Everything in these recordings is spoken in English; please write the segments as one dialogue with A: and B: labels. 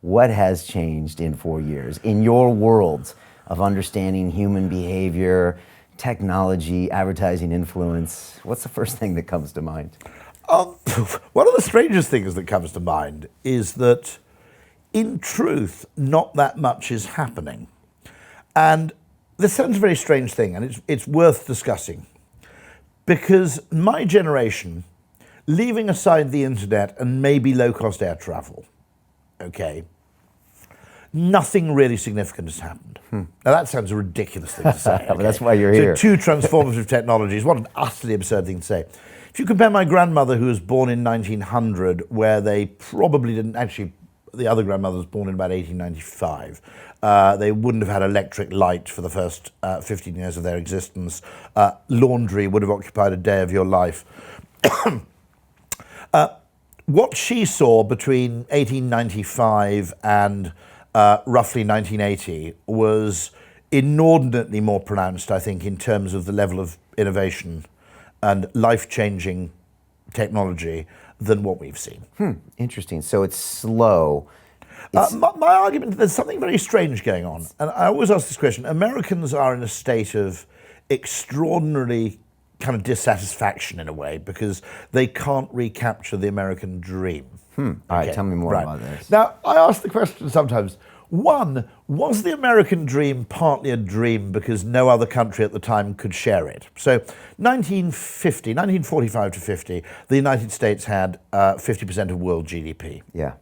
A: what has changed in 4 years in your world of understanding human behavior, technology, advertising influence? What's the first thing that comes to mind?
B: One of the strangest things that comes to mind is that, in truth, not that much is happening. And this sounds a very strange thing, and it's worth discussing. Because my generation, leaving aside the internet and maybe low-cost air travel, okay, nothing really significant has happened. Now that sounds a ridiculous thing to say. Okay?
A: But that's why you're here.
B: Two transformative technologies, what an utterly absurd thing to say. If you compare my grandmother, who was born in 1900, where they probably didn't actually, the other grandmother was born in about 1895. They wouldn't have had electric light for the first 15 years of their existence. Laundry would have occupied a day of your life. What she saw between 1895 and roughly 1980 was inordinately more pronounced, I think, in terms of the level of innovation and life-changing technology than what we've seen.
A: Interesting. So it's slow.
B: My argument, there's something very strange going on. And I always ask this question. Americans are in a state of extraordinary kind of dissatisfaction in a way because they can't recapture the American dream.
A: All right, tell me more about this.
B: Now, I ask the question sometimes, one, was the American dream partly a dream because no other country at the time could share it? So 1945 to 50, the United States had 50% of world GDP.
A: Yeah.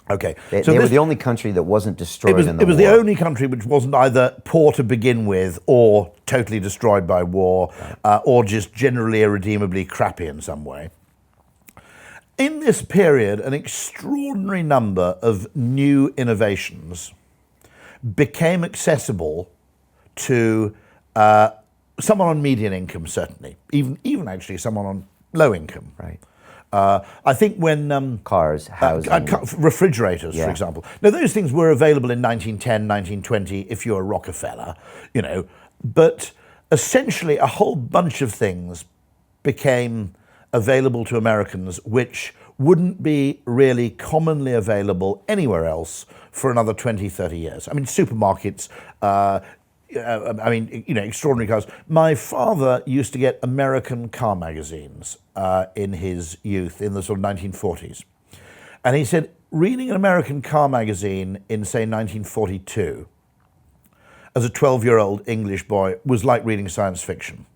B: Okay.
A: They were the only country that wasn't destroyed in the war.
B: It was the only country which wasn't either poor to begin with or totally destroyed by war, or just generally irredeemably crappy in some way. In this period, an extraordinary number of new innovations became accessible to someone on median income, certainly, even actually someone on low income.
A: Right.
B: I think when
A: cars, housing,
B: refrigerators, for example. Now, those things were available in 1910, 1920, if you're a Rockefeller, you know. But essentially, a whole bunch of things became available to Americans, which wouldn't be really commonly available anywhere else for another 20, 30 years. I mean, supermarkets, extraordinary cars. My father used to get American car magazines in his youth, in the sort of 1940s. And he said, reading an American car magazine in, say, 1942, as a 12-year-old English boy, was like reading science fiction.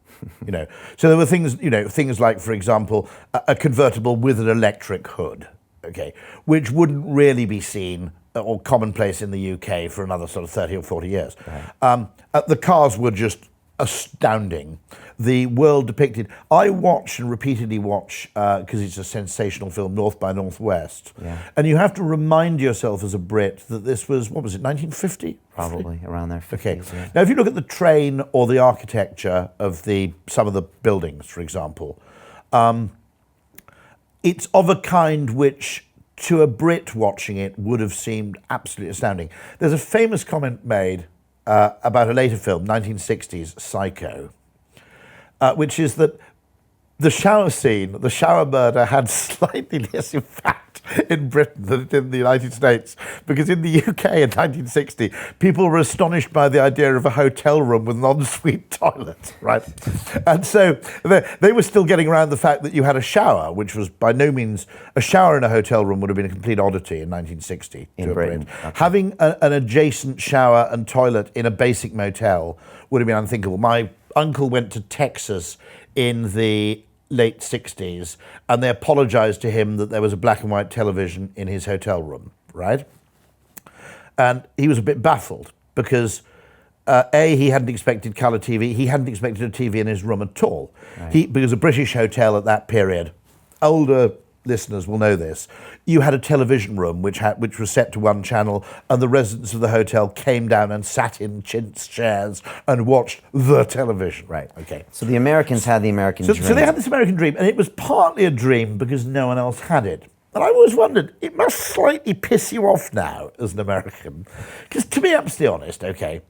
B: You know, so there were things like, for example, a convertible with an electric hood, okay, which wouldn't really be seen or commonplace in the UK for another sort of 30 or 40 years. Right. The cars were just astounding. The world depicted. I watch and repeatedly watch, because it's a sensational film, North by Northwest. Yeah. And you have to remind yourself as a Brit that this was, what was it, 1950?
A: Probably around there. 50s,
B: okay.
A: Yeah.
B: Now, if you look at the train or the architecture of some of the buildings, for example, it's of a kind which, to a Brit watching it, would have seemed absolutely astounding. There's a famous comment made about a later film, 1960s, Psycho, which is that the shower scene, the shower murder, had slightly less impact in Britain than it did in the United States, because in the UK in 1960, people were astonished by the idea of a hotel room with an ensuite toilet, right? And so they were still getting around the fact that you had a shower, which was by no means, a shower in a hotel room would have been a complete oddity in 1960.
A: In Britain. Okay.
B: Having an adjacent shower and toilet in a basic motel would have been unthinkable. My uncle went to Texas in the late 60s, and they apologized to him that there was a black and white television in his hotel room, right? And he was a bit baffled because, he hadn't expected colour TV. He hadn't expected a TV in his room at all. Right. Because a British hotel at that period, older listeners will know this, you had a television room which was set to one channel, and the residents of the hotel came down and sat in chintz chairs and watched the television.
A: Right.
B: Okay.
A: So the Americans had the American dream.
B: So they had this American dream, and it was partly a dream because no one else had it. And I always wondered, it must slightly piss you off now as an American, because to be absolutely honest, okay,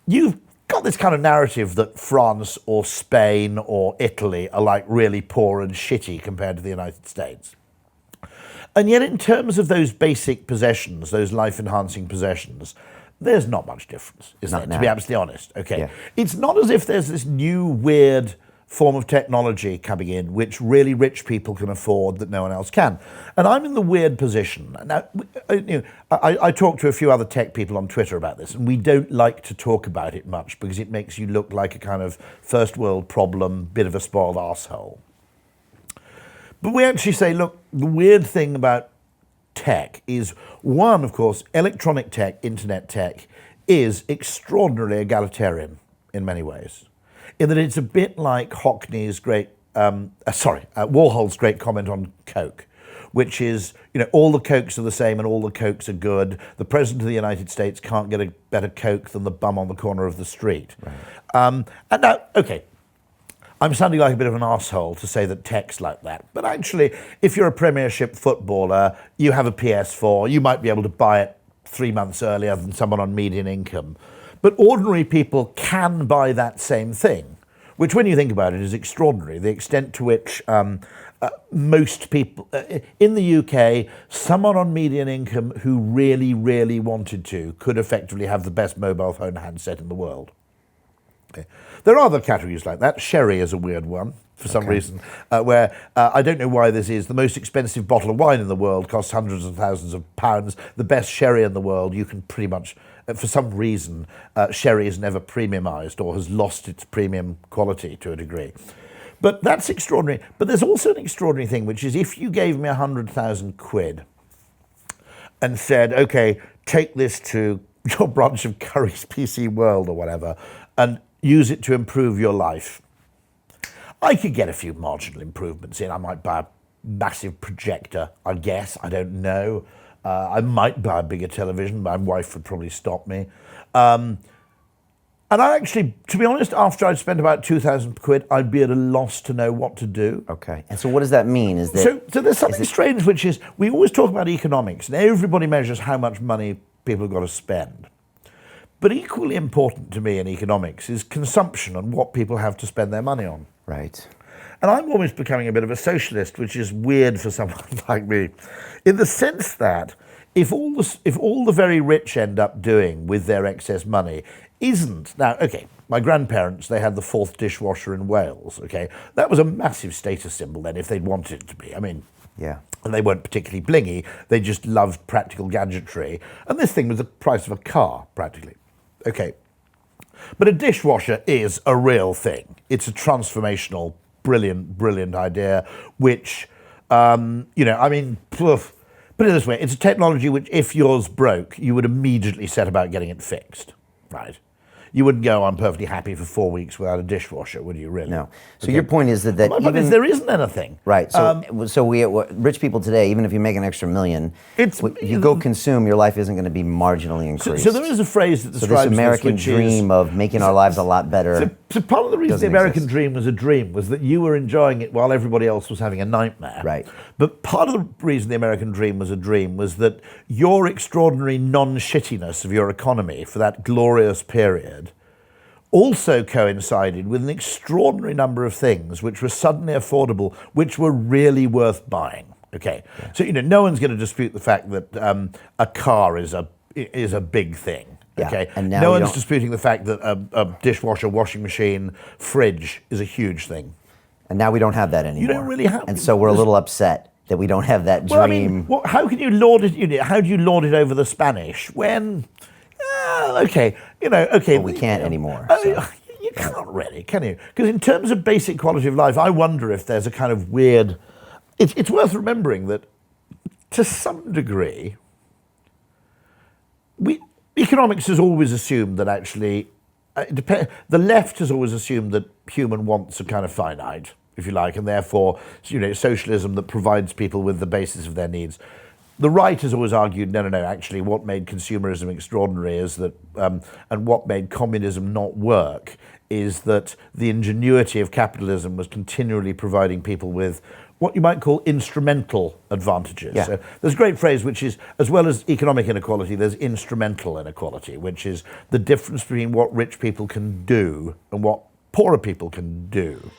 B: you've got this kind of narrative that France or Spain or Italy are like really poor and shitty compared to the United States. And yet in terms of those basic possessions, those life-enhancing possessions, there's not much difference, is there, to be absolutely honest? Okay.
A: Yeah.
B: It's not as if there's this new weird form of technology coming in which really rich people can afford that no one else can. And I'm in the weird position. Now, I talk to a few other tech people on Twitter about this, and we don't like to talk about it much because it makes you look like a kind of first world problem, bit of a spoiled arsehole. But we actually say, look, the weird thing about tech is, one, of course, electronic tech, internet tech, is extraordinarily egalitarian in many ways, in that it's a bit like Hockney's Warhol's great comment on Coke, which is, all the Cokes are the same and all the Cokes are good. The President of the United States can't get a better Coke than the bum on the corner of the street. Right. And now, okay, I'm sounding like a bit of an arsehole to say that tech's like that. But actually, if you're a Premiership footballer, you have a PS4, you might be able to buy it 3 months earlier than someone on median income. But ordinary people can buy that same thing, which when you think about it is extraordinary. The extent to which most people, in the UK, someone on median income who really, really wanted to could effectively have the best mobile phone handset in the world. Okay. There are other categories like that. Sherry is a weird one for some reason, where I don't know why this is. The most expensive bottle of wine in the world costs hundreds of thousands of pounds. The best sherry in the world, you can pretty much, for some reason, sherry is never premiumized or has lost its premium quality to a degree. But that's extraordinary. But there's also an extraordinary thing, which is if you gave me 100,000 quid and said, okay, take this to your branch of Curry's PC World or whatever, and use it to improve your life, I could get a few marginal improvements in. I might buy a massive projector, I guess. I don't know. I might buy a bigger television. My wife would probably stop me. And I actually, to be honest, after I'd spent about 2,000 quid, I'd be at a loss to know what to do.
A: Okay. And so what does that mean? Is that
B: so there's something strange, which is we always talk about economics, and everybody measures how much money people have got to spend. But equally important to me in economics is consumption and what people have to spend their money on.
A: Right.
B: And I'm almost becoming a bit of a socialist, which is weird for someone like me, in the sense that if all the very rich end up doing with their excess money isn't, now, okay, my grandparents, they had the 4th dishwasher in Wales, okay? That was a massive status symbol then, if they'd wanted it to be. I mean,
A: yeah.
B: And they weren't particularly blingy, they just loved practical gadgetry. And this thing was the price of a car, practically. Okay. But a dishwasher is a real thing. It's a transformational, brilliant, brilliant idea, which, I mean, put it this way, it's a technology which, if yours broke, you would immediately set about getting it fixed, right? You wouldn't go, I'm perfectly happy for 4 weeks without a dishwasher, would you really?
A: No. So your point is that
B: there isn't anything.
A: Right. So rich people today, even if you make an extra million, you go consume, your life isn't going to be marginally increased.
B: So there is a phrase that describes
A: this American dream of making our lives a lot better.
B: So part of the reason the American dream was a dream was that you were enjoying it while everybody else was having a nightmare.
A: Right.
B: But part of the reason the American dream was a dream was that your extraordinary non-shittiness of your economy for that glorious period also coincided with an extraordinary number of things which were suddenly affordable, which were really worth buying. Okay, yeah. So no one's going to dispute the fact that a car is a big thing. Okay,
A: yeah. And now
B: no one's disputing the fact that a dishwasher, washing machine, fridge is a huge thing.
A: And now we don't have that anymore.
B: You don't really have.
A: And so we're a little upset that we don't have that dream.
B: Well, I mean, how can you laud it? How do you laud it over the Spanish when? Okay.
A: Well, we can't anymore.
B: You can't really, can you? Because in terms of basic quality of life, I wonder if there's a kind of weird. It's worth remembering that, to some degree, economics has always assumed that actually, the left has always assumed that human wants are kind of finite, if you like, and therefore, socialism that provides people with the basis of their needs. The right has always argued, no, actually what made consumerism extraordinary is that, and what made communism not work, is that the ingenuity of capitalism was continually providing people with what you might call instrumental advantages.
A: Yeah.
B: So there's a great phrase which is, as well as economic inequality, there's instrumental inequality, which is the difference between what rich people can do and what poorer people can do.